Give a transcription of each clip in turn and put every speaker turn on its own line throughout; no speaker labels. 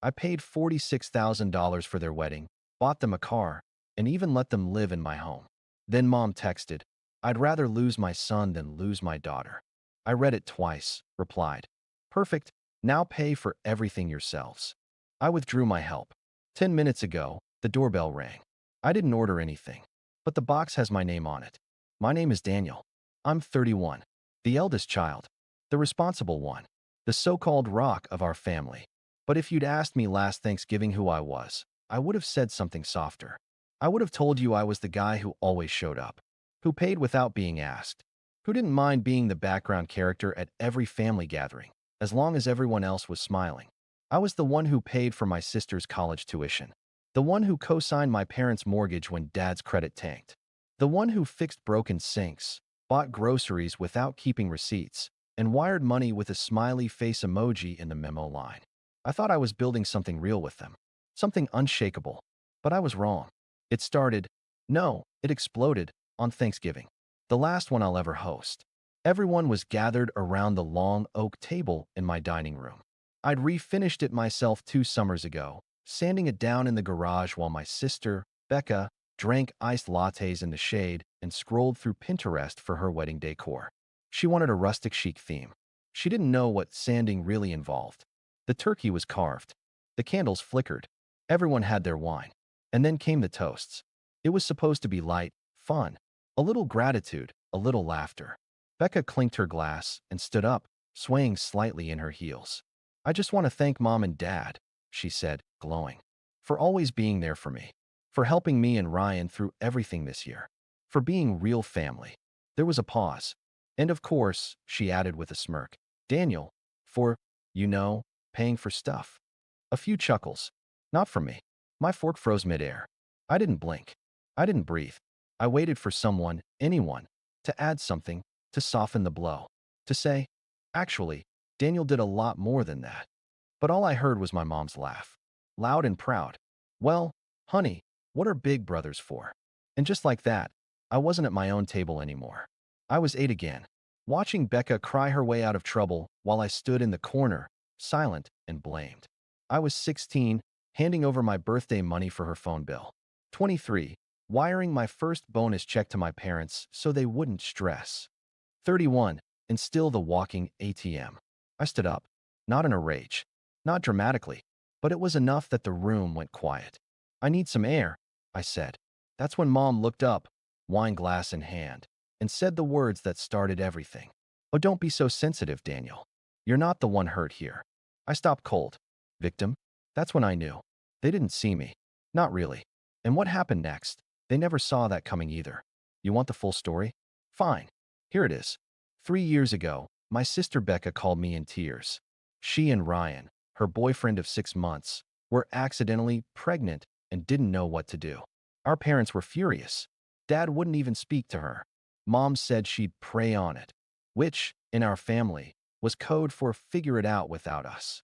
I paid $46,000 for their wedding, bought them a car, and even let them live in my home. Then Mom texted, "I'd rather lose my son than lose my daughter." I read it twice, replied, "Perfect, now pay for everything yourselves." I withdrew my help. 10 minutes ago, the doorbell rang. I didn't order anything, but the box has my name on it. My name is Daniel. I'm 31, the eldest child, the responsible one, the so-called rock of our family. But if you'd asked me last Thanksgiving who I was, I would have said something softer. I would have told you I was the guy who always showed up, who paid without being asked, who didn't mind being the background character at every family gathering, as long as everyone else was smiling. I was the one who paid for my sister's college tuition, the one who co-signed my parents' mortgage when Dad's credit tanked, the one who fixed broken sinks, bought groceries without keeping receipts, and wired money with a smiley face emoji in the memo line. I thought I was building something real with them, something unshakable, but I was wrong. It started, no, it exploded, on Thanksgiving, the last one I'll ever host. Everyone was gathered around the long oak table in my dining room. I'd refinished it myself 2 summers ago, sanding it down in the garage while my sister, Becca, drank iced lattes in the shade and scrolled through Pinterest for her wedding decor. She wanted a rustic chic theme. She didn't know what sanding really involved. The turkey was carved. The candles flickered. Everyone had their wine. And then came the toasts. It was supposed to be light, fun, a little gratitude, a little laughter. Becca clinked her glass and stood up, swaying slightly in her heels. "I just want to thank Mom and Dad," she said, glowing, "for always being there for me, for helping me and Ryan through everything this year, for being real family." There was a pause. "And of course," she added with a smirk, "Daniel, for, you know, paying for stuff." A few chuckles. Not from me. My fork froze midair. I didn't blink. I didn't breathe. I waited for someone, anyone, to add something, to soften the blow, to say, "Actually, Daniel did a lot more than that." But all I heard was my mom's laugh, loud and proud. "Well, honey, what are big brothers for?" And just like that, I wasn't at my own table anymore. I was 8 again, watching Becca cry her way out of trouble while I stood in the corner, silent and blamed. I was 16, handing over my birthday money for her phone bill. 23, wiring my first bonus check to my parents so they wouldn't stress. 31, and still the walking ATM. I stood up, not in a rage, not dramatically, but it was enough that the room went quiet. "I need some air," I said. That's when Mom looked up, wine glass in hand, and said the words that started everything. "Oh, don't be so sensitive, Daniel. You're not the one hurt here." I stopped cold. Victim? That's when I knew. They didn't see me. Not really. And what happened next? They never saw that coming either. You want the full story? Fine. Here it is. 3 years ago, my sister Becca called me in tears. She and Ryan, her boyfriend of 6 months, were accidentally pregnant and didn't know what to do. Our parents were furious. Dad wouldn't even speak to her. Mom said she'd prey on it, which, in our family, was code for figure it out without us.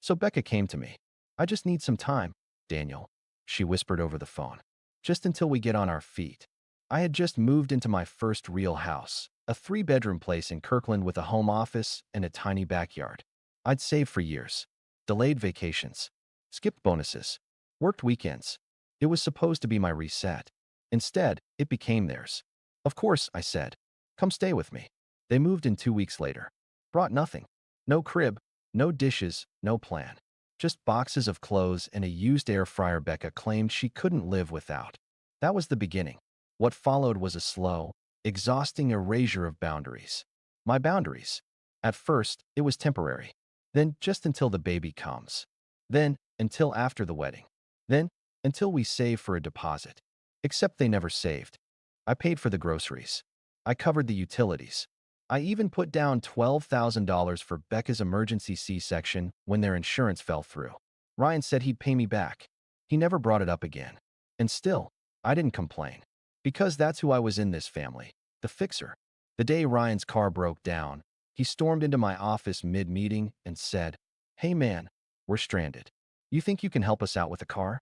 So Becca came to me. "I just need some time, Daniel," she whispered over the phone. "Just until we get on our feet." I had just moved into my first real house, a 3-bedroom place in Kirkland with a home office and a tiny backyard. I'd saved for years, delayed vacations, skipped bonuses, worked weekends. It was supposed to be my reset. Instead, it became theirs. "Of course," I said. "Come stay with me." They moved in 2 weeks later. Brought nothing. No crib, no dishes, no plan. Just boxes of clothes and a used air fryer Becca claimed she couldn't live without. That was the beginning. What followed was a slow, exhausting erasure of boundaries. My boundaries. At first, it was temporary. Then, just until the baby comes. Then, until after the wedding. Then, until we save for a deposit. Except they never saved. I paid for the groceries. I covered the utilities. I even put down $12,000 for Becca's emergency C-section when their insurance fell through. Ryan said he'd pay me back. He never brought it up again. And still, I didn't complain. Because that's who I was in this family, the fixer. The day Ryan's car broke down, he stormed into my office mid-meeting and said, "Hey man, we're stranded. You think you can help us out with a car?"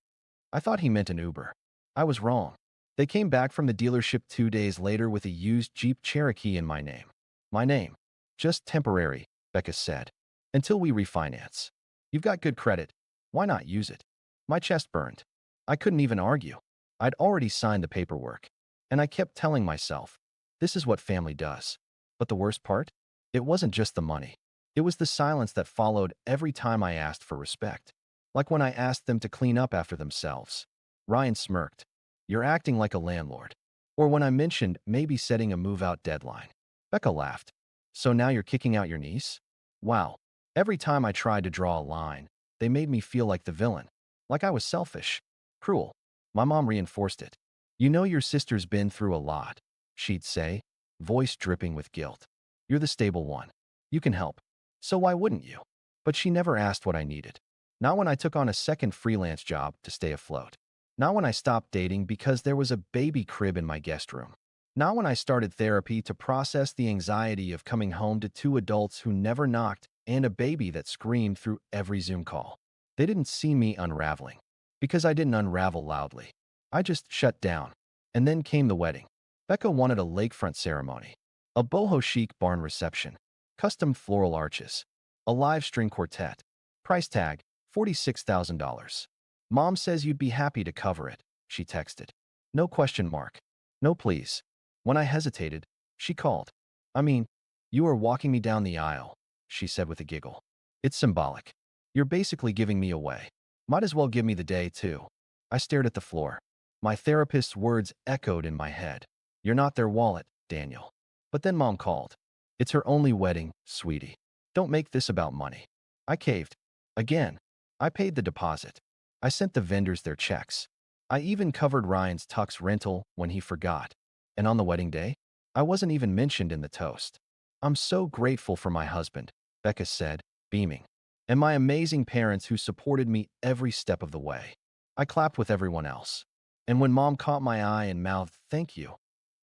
I thought he meant an Uber. I was wrong. They came back from the dealership 2 days later with a used Jeep Cherokee in my name. My name. "Just temporary," Becca said. "Until we refinance. You've got good credit. Why not use it? My chest burned. I couldn't even argue. I'd already signed the paperwork. And I kept telling myself, this is what family does. But the worst part? It wasn't just the money. It was the silence that followed every time I asked for respect. Like when I asked them to clean up after themselves. Ryan smirked. You're acting like a landlord. Or when I mentioned maybe setting a move-out deadline. Becca laughed. So now you're kicking out your niece? Wow. Every time I tried to draw a line, they made me feel like the villain. Like I was selfish. Cruel. My mom reinforced it. You know your sister's been through a lot, she'd say, voice dripping with guilt. You're the stable one. You can help. So why wouldn't you? But she never asked what I needed. Not when I took on a second freelance job to stay afloat. Not when I stopped dating because there was a baby crib in my guest room. Not when I started therapy to process the anxiety of coming home to two adults who never knocked and a baby that screamed through every Zoom call. They didn't see me unraveling because I didn't unravel loudly. I just shut down. And then came the wedding. Becca wanted a lakefront ceremony, a boho chic barn reception, custom floral arches, a live string quartet. Price tag, $46,000. Mom says you'd be happy to cover it, she texted. No question mark. No please. When I hesitated, she called. I mean, you are walking me down the aisle, she said with a giggle. It's symbolic. You're basically giving me away. Might as well give me the day, too. I stared at the floor. My therapist's words echoed in my head. You're not their wallet, Daniel. But then Mom called. It's her only wedding, sweetie. Don't make this about money. I caved. Again. I paid the deposit. I sent the vendors their checks. I even covered Ryan's tux rental when he forgot. And on the wedding day, I wasn't even mentioned in the toast. I'm so grateful for my husband, Becca said, beaming, and my amazing parents who supported me every step of the way. I clapped with everyone else. And when Mom caught my eye and mouthed, "Thank you,"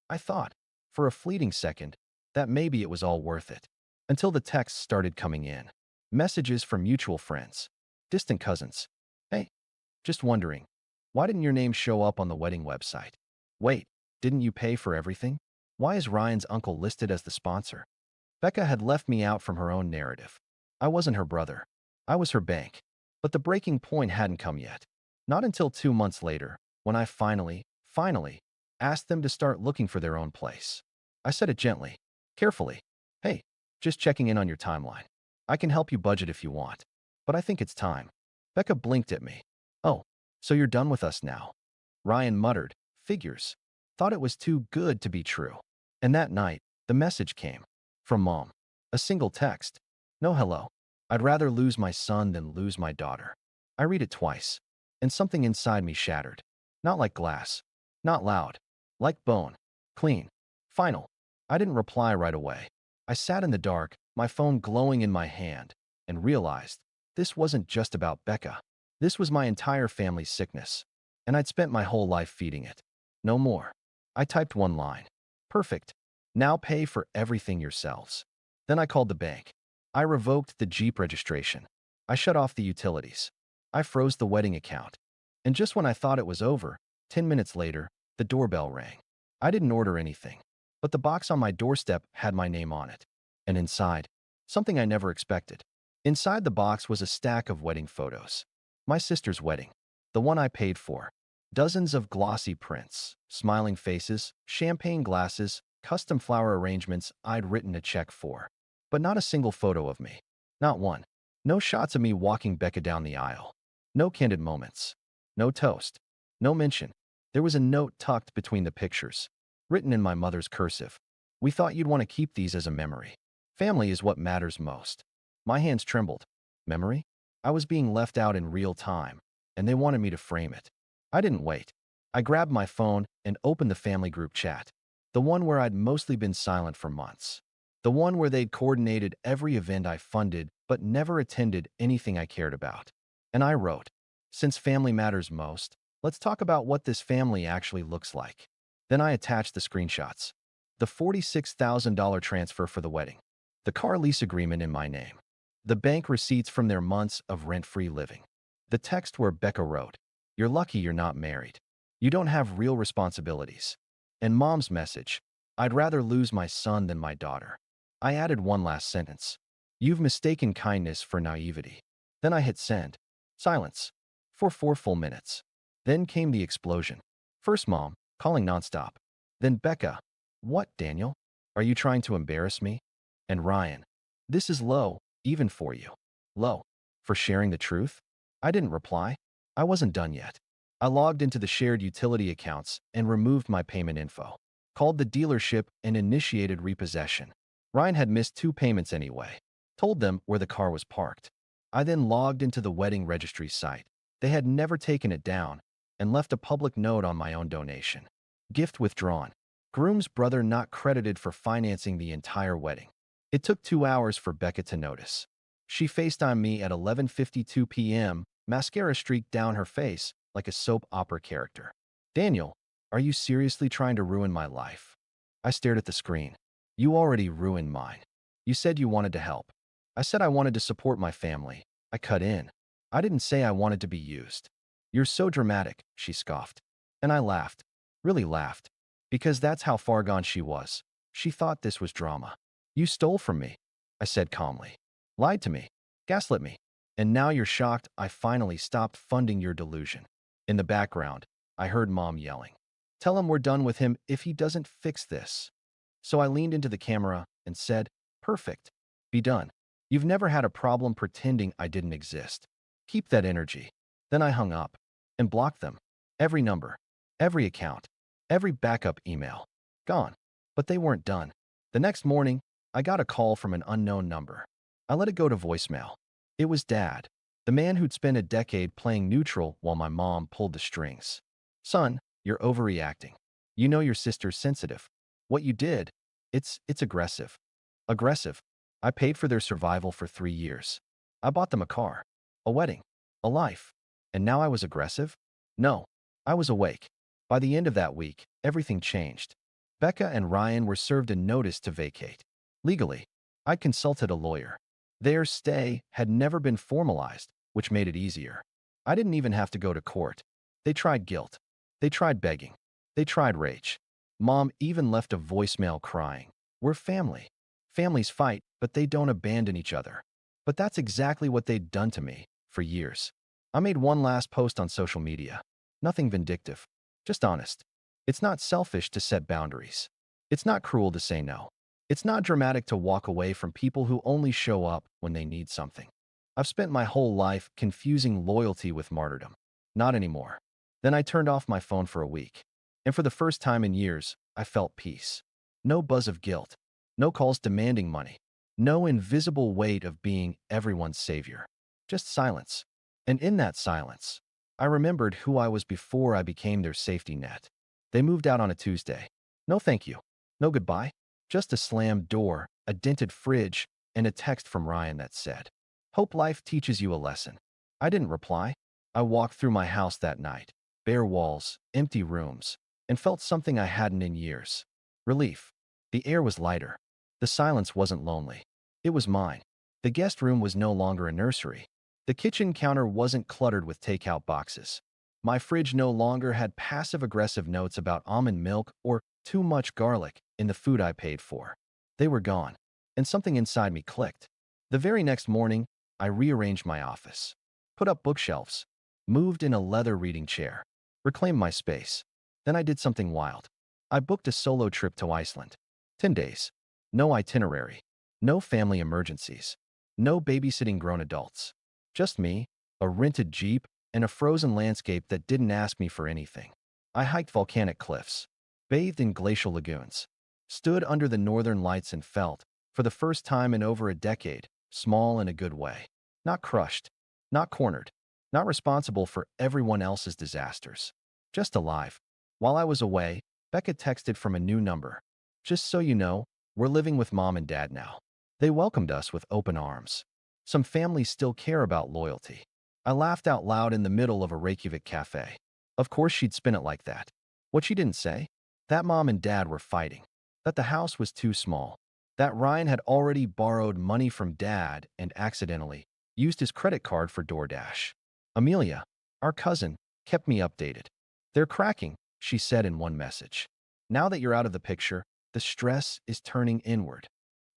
I thought, for a fleeting second, that maybe it was all worth it. Until the texts started coming in. Messages from mutual friends, distant cousins. Hey, just wondering, why didn't your name show up on the wedding website? Wait, didn't you pay for everything? Why is Ryan's uncle listed as the sponsor? Becca had left me out from her own narrative. I wasn't her brother. I was her bank. But the breaking point hadn't come yet. Not until 2 months later, when I finally asked them to start looking for their own place. I said it gently, carefully. Hey, just checking in on your timeline. I can help you budget if you want. But I think it's time. Becca blinked at me. Oh, so you're done with us now? Ryan muttered, figures. Thought it was too good to be true. And that night, the message came. From Mom. A single text. No hello. I'd rather lose my son than lose my daughter. I read it twice. And something inside me shattered. Not like glass. Not loud. Like bone. Clean. Final. I didn't reply right away. I sat in the dark, my phone glowing in my hand, and realized this wasn't just about Becca. This was my entire family's sickness. And I'd spent my whole life feeding it. No more. I typed one line. Perfect. Now pay for everything yourselves. Then I called the bank. I revoked the Jeep registration. I shut off the utilities. I froze the wedding account. And just when I thought it was over, 10 minutes later, the doorbell rang. I didn't order anything, but the box on my doorstep had my name on it. And inside, something I never expected. Inside the box was a stack of wedding photos. My sister's wedding, the one I paid for. Dozens of glossy prints, smiling faces, champagne glasses, custom flower arrangements I'd written a check for. But not a single photo of me. Not one. No shots of me walking Becca down the aisle. No candid moments. No toast. No mention. There was a note tucked between the pictures, written in my mother's cursive. We thought you'd want to keep these as a memory. Family is what matters most. My hands trembled. Memory? I was being left out in real time, and they wanted me to frame it. I didn't wait. I grabbed my phone and opened the family group chat. The one where I'd mostly been silent for months. The one where they'd coordinated every event I funded but never attended anything I cared about. And I wrote, since family matters most, let's talk about what this family actually looks like. Then I attached the screenshots. The $46,000 transfer for the wedding. The car lease agreement in my name. The bank receipts from their months of rent-free living. The text where Becca wrote, "You're lucky you're not married. You don't have real responsibilities." And Mom's message, "I'd rather lose my son than my daughter." I added one last sentence. "You've mistaken kindness for naivety." Then I hit send. Silence. For 4 full minutes. Then came the explosion. First Mom, calling nonstop. Then Becca. What, Daniel? Are you trying to embarrass me? And Ryan. This is low, even for you. Low. For sharing the truth? I didn't reply. I wasn't done yet. I logged into the shared utility accounts and removed my payment info. Called the dealership and initiated repossession. Ryan had missed 2 payments anyway. Told them where the car was parked. I then logged into the wedding registry site. They had never taken it down and left a public note on my own donation. Gift withdrawn. Groom's brother not credited for financing the entire wedding. It took 2 hours for Becca to notice. She FaceTimed me at 11:52 p.m., mascara streaked down her face like a soap opera character. Daniel, are you seriously trying to ruin my life? I stared at the screen. You already ruined mine. You said you wanted to help. I said I wanted to support my family. I cut in. I didn't say I wanted to be used. You're so dramatic, she scoffed. And I laughed. Really laughed. Because that's how far gone she was. She thought this was drama. You stole from me, I said calmly. Lied to me. Gaslit me. And now you're shocked I finally stopped funding your delusion. In the background, I heard Mom yelling. Tell him we're done with him if he doesn't fix this. So I leaned into the camera and said, perfect. Be done. You've never had a problem pretending I didn't exist. Keep that energy. Then I hung up and blocked them. Every number, every account, every backup email. Gone. But they weren't done. The next morning, I got a call from an unknown number. I let it go to voicemail. It was Dad, the man who'd spent a decade playing neutral while my mom pulled the strings. Son, you're overreacting. You know your sister's sensitive. What you did, it's aggressive. Aggressive. I paid for their survival for 3 years. I bought them a car, a wedding, a life. And now I was aggressive? No, I was awake. By the end of that week, everything changed. Becca and Ryan were served a notice to vacate. Legally, I consulted a lawyer. Their stay had never been formalized, which made it easier. I didn't even have to go to court. They tried guilt. They tried begging. They tried rage. Mom even left a voicemail crying. We're family. Families fight, but they don't abandon each other. But that's exactly what they'd done to me for years. I made one last post on social media. Nothing vindictive. Just honest. It's not selfish to set boundaries. It's not cruel to say no. It's not dramatic to walk away from people who only show up when they need something. I've spent my whole life confusing loyalty with martyrdom. Not anymore. Then I turned off my phone for a week. And for the first time in years, I felt peace. No buzz of guilt. No calls demanding money. No invisible weight of being everyone's savior. Just silence. And in that silence, I remembered who I was before I became their safety net. They moved out on a Tuesday. No thank you. No goodbye. Just a slammed door, a dented fridge, and a text from Ryan that said, Hope life teaches you a lesson. I didn't reply. I walked through my house that night. Bare walls, empty rooms, and felt something I hadn't in years. Relief. The air was lighter. The silence wasn't lonely. It was mine. The guest room was no longer a nursery. The kitchen counter wasn't cluttered with takeout boxes. My fridge no longer had passive-aggressive notes about almond milk or too much garlic in the food I paid for. They were gone, and something inside me clicked. The very next morning, I rearranged my office, put up bookshelves, moved in a leather reading chair, reclaimed my space. Then I did something wild. I booked a solo trip to Iceland. 10 days. No itinerary. No family emergencies. No babysitting grown adults. Just me, a rented Jeep, and a frozen landscape that didn't ask me for anything. I hiked volcanic cliffs, bathed in glacial lagoons, stood under the northern lights and felt, for the first time in over a decade, small in a good way. Not crushed, not cornered, not responsible for everyone else's disasters. Just alive. While I was away, Becca texted from a new number. Just so you know, we're living with Mom and Dad now. They welcomed us with open arms. Some families still care about loyalty. I laughed out loud in the middle of a Reykjavik cafe. Of course she'd spin it like that. What she didn't say? That Mom and Dad were fighting. That the house was too small. That Ryan had already borrowed money from Dad and accidentally used his credit card for DoorDash. Amelia, our cousin, kept me updated. They're cracking, she said in one message. Now that you're out of the picture, the stress is turning inward.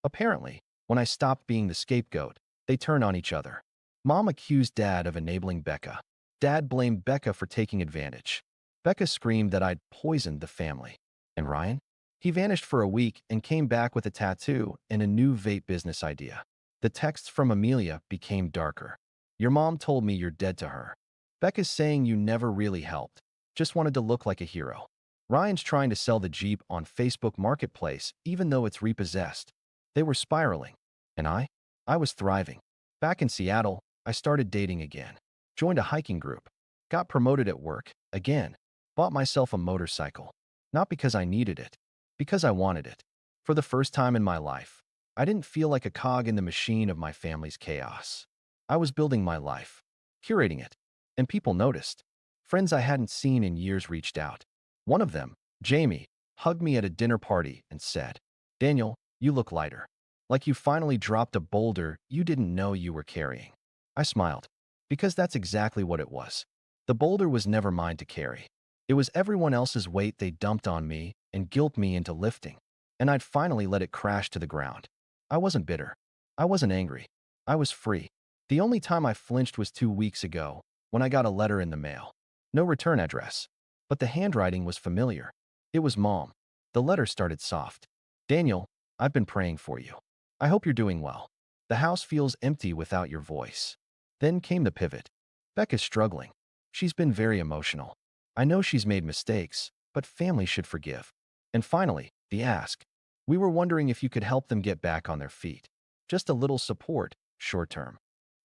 Apparently, when I stopped being the scapegoat, they turn on each other. Mom accused Dad of enabling Becca. Dad blamed Becca for taking advantage. Becca screamed that I'd poisoned the family. And Ryan? He vanished for a week and came back with a tattoo and a new vape business idea. The texts from Amelia became darker. Your mom told me you're dead to her. Becca's saying you never really helped, just wanted to look like a hero. Ryan's trying to sell the Jeep on Facebook Marketplace even though it's repossessed. They were spiraling. And I was thriving. Back in Seattle, I started dating again. Joined a hiking group. Got promoted at work, again. Bought myself a motorcycle. Not because I needed it, because I wanted it. For the first time in my life, I didn't feel like a cog in the machine of my family's chaos. I was building my life, curating it, and people noticed. Friends I hadn't seen in years reached out. One of them, Jamie, hugged me at a dinner party and said, "Daniel, you look lighter. Like you finally dropped a boulder you didn't know you were carrying." I smiled, because that's exactly what it was. The boulder was never mine to carry. It was everyone else's weight they dumped on me and guilt me into lifting. And I'd finally let it crash to the ground. I wasn't bitter. I wasn't angry. I was free. The only time I flinched was 2 weeks ago, when I got a letter in the mail. No return address. But the handwriting was familiar. It was Mom. The letter started soft. "Daniel, I've been praying for you. I hope you're doing well. The house feels empty without your voice." Then came the pivot. "Becca's struggling. She's been very emotional. I know she's made mistakes, but family should forgive." And finally, the ask. "We were wondering if you could help them get back on their feet. Just a little support, short term."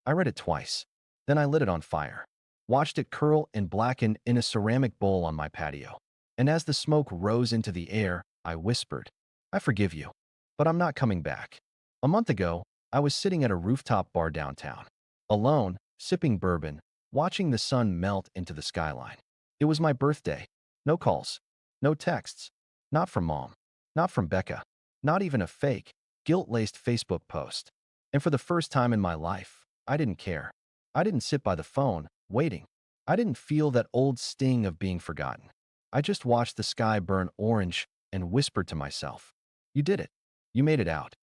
I read it twice. Then I lit it on fire. Watched it curl and blacken in a ceramic bowl on my patio. And as the smoke rose into the air, I whispered, "I forgive you, but I'm not coming back." A month ago, I was sitting at a rooftop bar downtown. Alone, sipping bourbon, watching the sun melt into the skyline. It was my birthday. No calls. No texts. Not from Mom. Not from Becca. Not even a fake, guilt-laced Facebook post. And for the first time in my life, I didn't care. I didn't sit by the phone, waiting. I didn't feel that old sting of being forgotten. I just watched the sky burn orange and whispered to myself, "You did it. You made it out."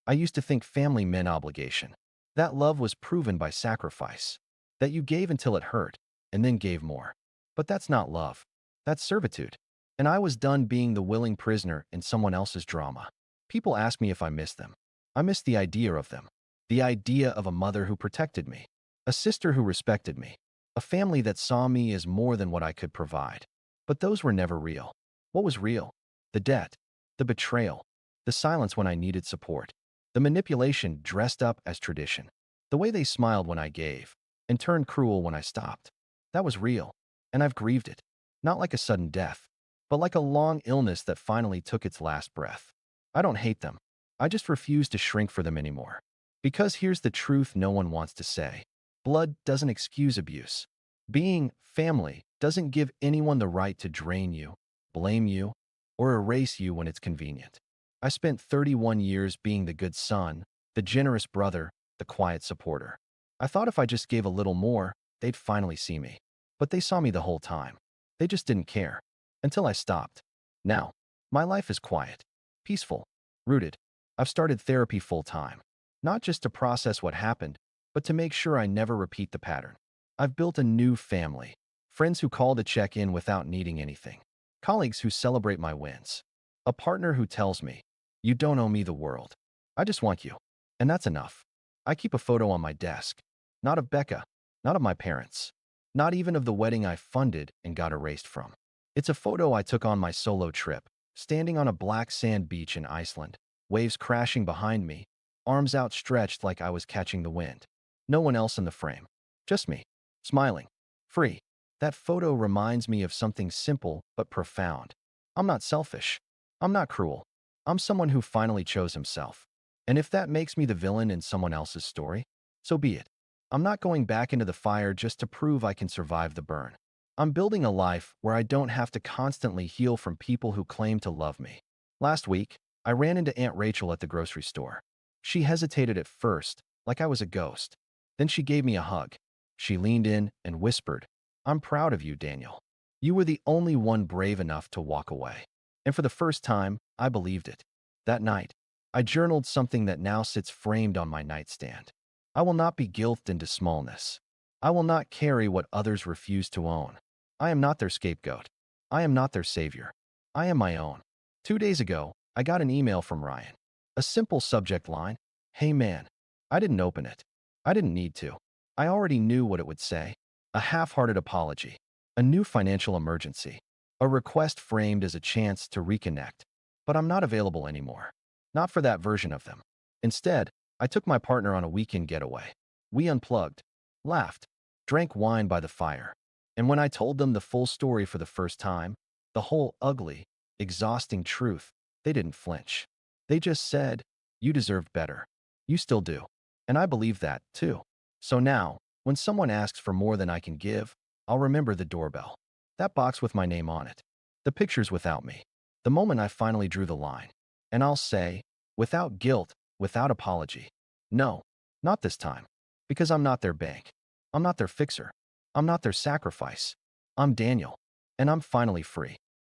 I used to think family meant obligation. That love was proven by sacrifice. That you gave until it hurt, and then gave more. But that's not love. That's servitude. And I was done being the willing prisoner in someone else's drama. People ask me if I miss them. I miss the idea of them. The idea of a mother who protected me. A sister who respected me. A family that saw me as more than what I could provide. But those were never real. What was real? The debt. The betrayal. The silence when I needed support. The manipulation dressed up as tradition. The way they smiled when I gave, and turned cruel when I stopped. That was real, and I've grieved it. Not like a sudden death, but like a long illness that finally took its last breath. I don't hate them. I just refuse to shrink for them anymore. Because here's the truth no one wants to say. Blood doesn't excuse abuse. Being family doesn't give anyone the right to drain you, blame you, or erase you when it's convenient. I spent 31 years being the good son, the generous brother, the quiet supporter. I thought if I just gave a little more, they'd finally see me. But they saw me the whole time. They just didn't care. Until I stopped. Now, my life is quiet, peaceful, rooted. I've started therapy full-time. Not just to process what happened, but to make sure I never repeat the pattern. I've built a new family. Friends who call to check in without needing anything. Colleagues who celebrate my wins. A partner who tells me, "You don't owe me the world. I just want you." And that's enough. I keep a photo on my desk. Not of Becca. Not of my parents. Not even of the wedding I funded and got erased from. It's a photo I took on my solo trip, standing on a black sand beach in Iceland, waves crashing behind me, arms outstretched like I was catching the wind. No one else in the frame. Just me. Smiling. Free. That photo reminds me of something simple but profound. I'm not selfish. I'm not cruel. I'm someone who finally chose himself. And if that makes me the villain in someone else's story, so be it. I'm not going back into the fire just to prove I can survive the burn. I'm building a life where I don't have to constantly heal from people who claim to love me. Last week, I ran into Aunt Rachel at the grocery store. She hesitated at first, like I was a ghost. Then she gave me a hug. She leaned in and whispered, "I'm proud of you, Daniel. You were the only one brave enough to walk away." And for the first time, I believed it. That night, I journaled something that now sits framed on my nightstand. I will not be guilted into smallness. I will not carry what others refuse to own. I am not their scapegoat. I am not their savior. I am my own. 2 days ago, I got an email from Ryan. A simple subject line: "Hey man." I didn't open it. I didn't need to. I already knew what it would say. A half-hearted apology. A new financial emergency. A request framed as a chance to reconnect. But I'm not available anymore. Not for that version of them. Instead, I took my partner on a weekend getaway. We unplugged, laughed, drank wine by the fire. And when I told them the full story for the first time, the whole ugly, exhausting truth, they didn't flinch. They just said, "You deserved better." You still do. And I believe that, too. So now, when someone asks for more than I can give, I'll remember the doorbell. That box with my name on it. The pictures without me. The moment I finally drew the line. And I'll say, without guilt, without apology, no, not this time. Because I'm not their bank. I'm not their fixer. I'm not their sacrifice. I'm Daniel. And I'm finally free.